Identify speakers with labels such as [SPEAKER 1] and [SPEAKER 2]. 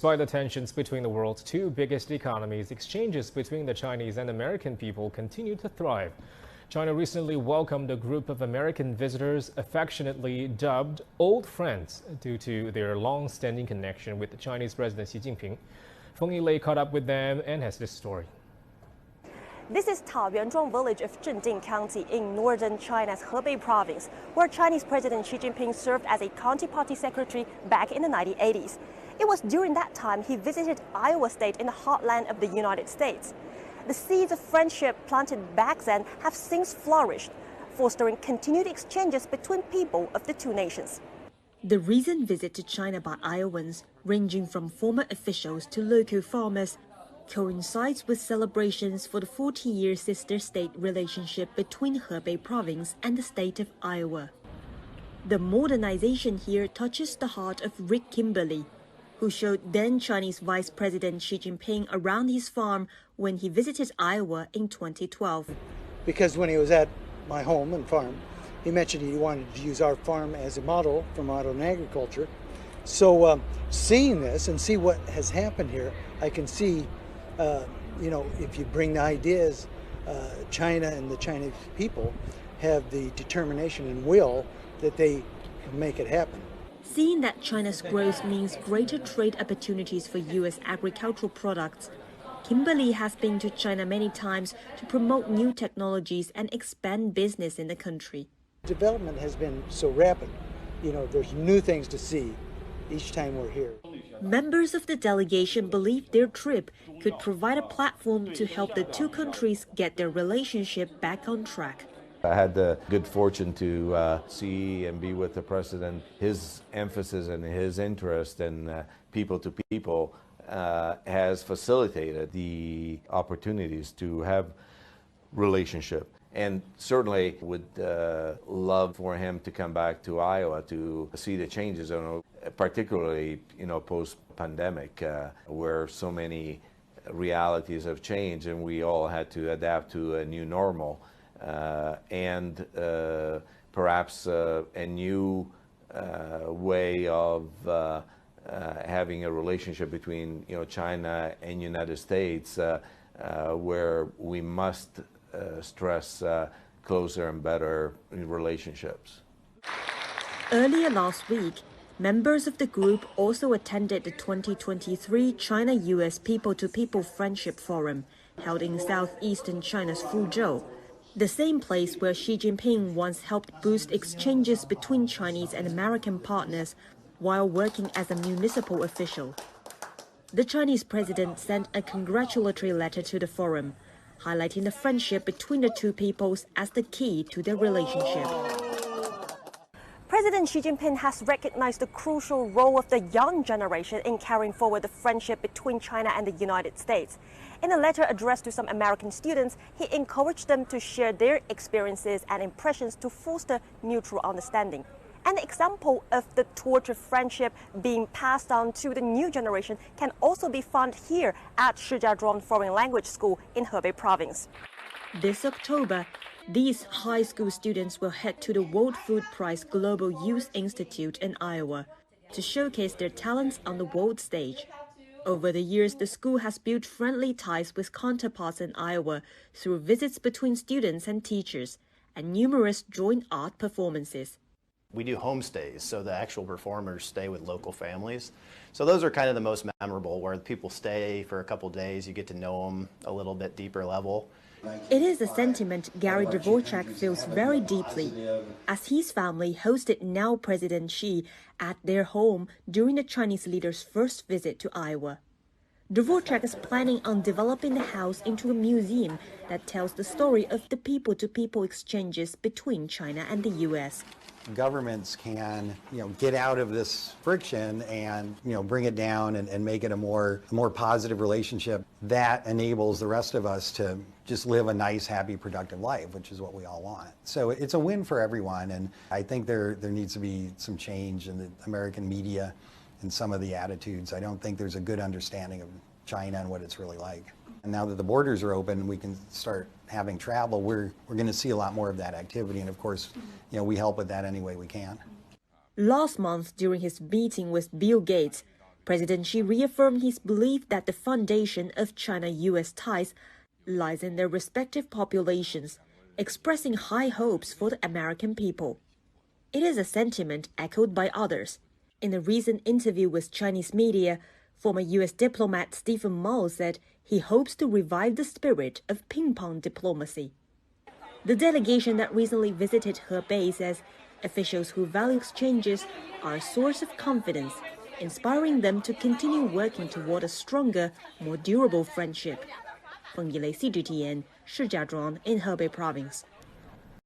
[SPEAKER 1] Despite the tensions between the world's two biggest economies, exchanges between the Chinese and American people continue to thrive. China recently welcomed a group of American visitors affectionately dubbed Old Friends due to their long-standing connection with Chinese President Xi Jinping. Feng Yilei caught up with them and has this story.
[SPEAKER 2] This is Taoyuanzhuang village of Zhending County in northern China's Hebei Province, where Chinese President Xi Jinping served as a county party secretary back in the 1980s. It was during that time he visited Iowa State in the heartland of the United States. The seeds of friendship planted back then have since flourished, fostering continued exchanges between people of the two nations. The recent visit to China by Iowans, ranging from former officials to local farmers, coincides with celebrations for the 40-year sister-state relationship between Hebei Province and the state of Iowa. The modernization here touches the heart of Rick Kimberley, who showed then Chinese Vice President Xi Jinping around his farm when he visited Iowa in 2012.
[SPEAKER 3] Because when he was at my home and farm, he mentioned he wanted to use our farm as a model for modern agriculture. So seeing this and see what has happened here, I can see, if you bring the ideas, China and the Chinese people have the determination and will that they can make it happen.
[SPEAKER 2] Seeing that China's growth means greater trade opportunities for U.S. agricultural products, Kimberley has been to China many times to promote new technologies and expand business in the country.
[SPEAKER 3] Development has been so rapid. There's new things to see each time we're here.
[SPEAKER 2] Members of the delegation believe their trip could provide a platform to help the two countries get their relationship back on track.
[SPEAKER 4] I had the good fortune to see and be with the president. His emphasis and his interest in people to people has facilitated the opportunities to have relationship. And certainly would love for him to come back to Iowa to see the changes, particularly post-pandemic, where so many realities have changed and we all had to adapt to a new normal. And perhaps a new way of having a relationship between China and United States, where we must stress closer and better relationships.
[SPEAKER 2] Earlier last week, members of the group also attended the 2023 China-U.S. People-to-People Friendship Forum, held in southeastern China's Fuzhou, the same place where Xi Jinping once helped boost exchanges between Chinese and American partners while working as a municipal official. The Chinese president sent a congratulatory letter to the forum, highlighting the friendship between the two peoples as the key to their relationship. President Xi Jinping has recognized the crucial role of the young generation in carrying forward the friendship between China and the United States. In a letter addressed to some American students, he encouraged them to share their experiences and impressions to foster mutual understanding. An example of the torch of friendship being passed on to the new generation can also be found here at Shijiazhuang Foreign Language School in Hebei Province. This October, these high school students will head to the World Food Prize Global Youth Institute in Iowa to showcase their talents on the world stage. Over the years, the school has built friendly ties with counterparts in Iowa through visits between students and teachers and numerous joint art performances.
[SPEAKER 5] We do homestays, so the actual performers stay with local families. So those are kind of the most memorable, where people stay for a couple days, you get to know them a little bit deeper level.
[SPEAKER 2] It is a sentiment Gary Dvorak feels very deeply, as his family hosted now President Xi at their home during the Chinese leader's first visit to Iowa. Dvorak is planning on developing the house into a museum that tells the story of the people-to-people exchanges between China and the U.S.
[SPEAKER 6] Governments can, get out of this friction and, bring it down and make it a more positive relationship that enables the rest of us to just live a nice, happy, productive life, which is what we all want. So it's a win for everyone, and I think there needs to be some change in the American media and some of the attitudes. I don't think there's a good understanding of China and what it's really like. And now that the borders are open, we can start having travel. We're going to see a lot more of that activity, and of course, we help with that any way we can.
[SPEAKER 2] Last month, during his meeting with Bill Gates, President Xi reaffirmed his belief that the foundation of China-US ties lies in their respective populations, expressing high hopes for the American people. It is a sentiment echoed by others. In a recent interview with Chinese media, former U.S. diplomat Stephen Mao said he hopes to revive the spirit of ping-pong diplomacy. The delegation that recently visited Hebei says officials who value exchanges are a source of confidence, inspiring them to continue working toward a stronger, more durable friendship. 冯一雷 CGTN 石家庄 in Hebei Province.